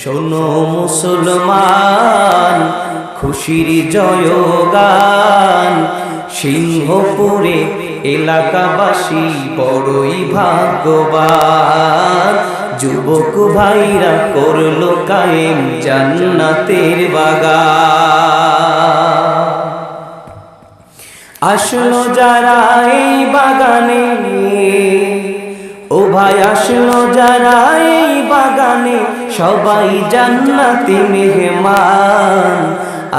শোনো মুসলমান খুশির জয়গান, সিংহপুরে এলাকাবাসী বড়ই ভাগ্যবান। যুবক ভাইরা করলো কায়েম জান্নাতের বাগান। আসলো যারা এই বাগানে, ও ভাই আসলো যারা এই বাগানে, সবাই জান্নাতি মেহমান।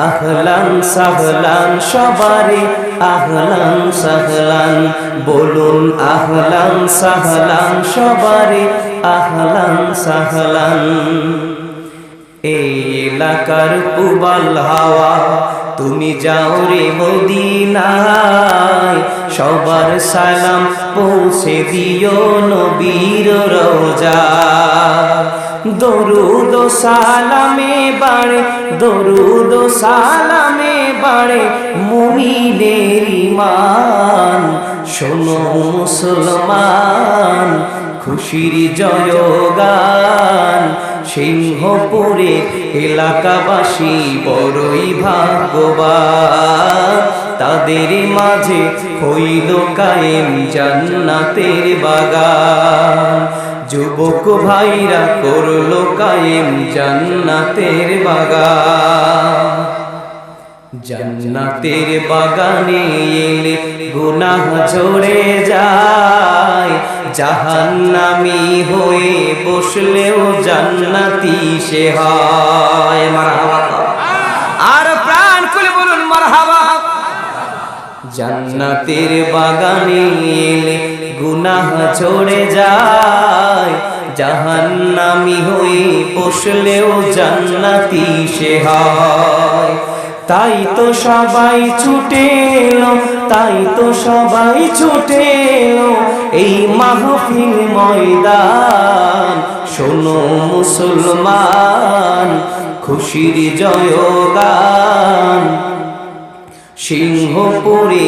আহলান সাহলান সবারে, আহলান সাহলান বলুন, আহলান সাহলান সবারে, আহলান সাহলান। এই এলাকার উবাল হাওয়া, তুমি যাও রে মদিনায়, সবার সালাম পৌঁছে দিও নবীর রওজায়। দরুদ ও সালামে বাড়ে, দরুদ ও সালামে বাড়ে মুমিনের ঈমান। শোনো মুসলমান খুশির জয়গান, সিংহপুরে এলাকাবাসী বড়ই ভাগ্যবান। তাদের মাঝে হইল কায়েম জান্নাতের বাগান। যুবক ভাইরা করলো কায়েম জান্নাতের বাগান। জান্নাতের বাগানে এলে গুনাহ ঝরে যায়, জাহান্নামী হয়ে বসলেও জান্নাতি সে হয়। মারহাবা, আর প্রাণ খুলে বলুন মারহাবা। জান্নাতের বাগানে এলে গুনাহ ঝরে যায়, জাহান্নামী হয়ে বসলেও জান্নাতি সে হয়। তাই তো সবাই ছুটে এলো, তাই তো সবাই ছুটে এলো এই মাহফিল ময়দান। শোনো মুসলমান খুশির জয়গান, সিংহপুরে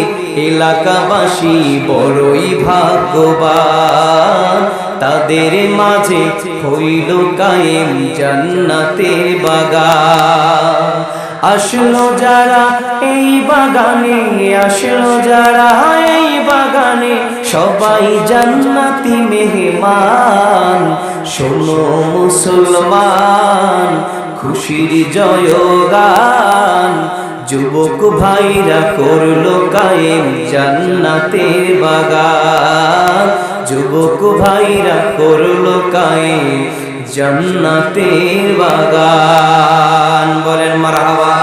এলাকাবাসী বড়ই ভাগ্যবান। তাদের মাঝে হইল কায়েম জান্নাতের বাগান। আসলো যারা এই বাগানে, আসলো যারা এই বাগানে, সবাই জান্নাতি মেহমান। শোনো মুসলমান খুশির জয়গান, যুবক ভাইরা করলো কায়েম জান্নাতের বাগান। যুবক ভাইরা করলো কায়েম জান্নাতের বাগান। বলেন মারহাবা,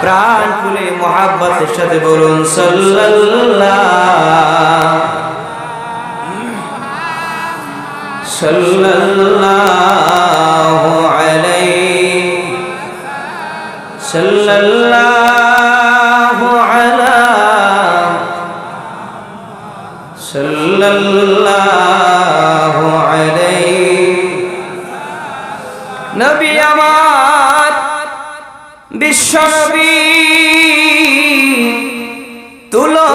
প্রাণ খুলে মুহাব্বতের সাথে বলুন সাল্লাল্লাহু আলাইহি সাল্লাল্লাহু আলা সাল্লাল্লাহু আলাইহি। নবী আমার বিশ্বনবী তুলো